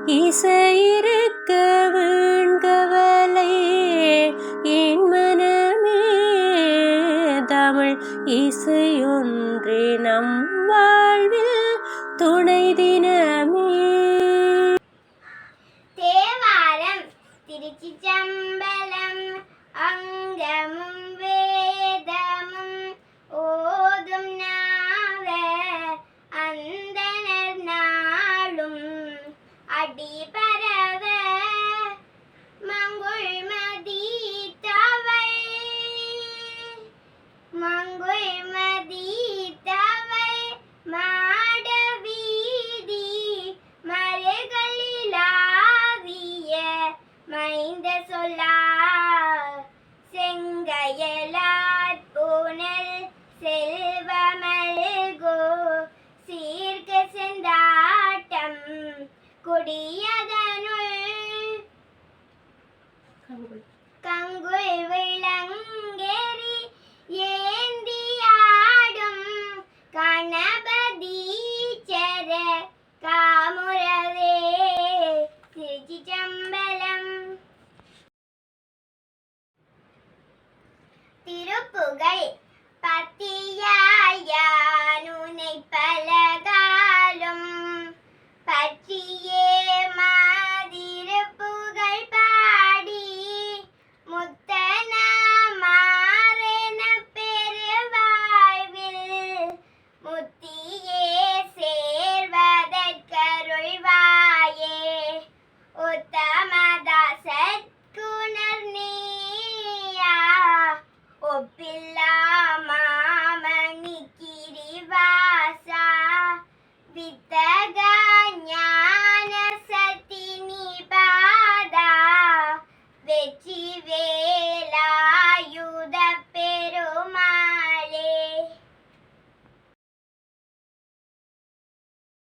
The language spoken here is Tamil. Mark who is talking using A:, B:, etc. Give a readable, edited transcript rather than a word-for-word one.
A: இசையிருக்க வீண்கவலை என் மனமே, தமிழ் இசையொன்றே நம் வாழ்வில் துணை தினமே.
B: தேவாரம் திருச்சிற்றம்பலம். அங்கமும் வேதமும் ஓதும் நாவர் அந்தணர் நாளும் அடிபரவ மங்குள்மதி தவள் மாட வீதி மறைகளிலாவிய மைந்த சொல்லார் செங்கையலாற் பூனல் செல்வமல்கோ சீர்க்க செந்தாட்டம் குடி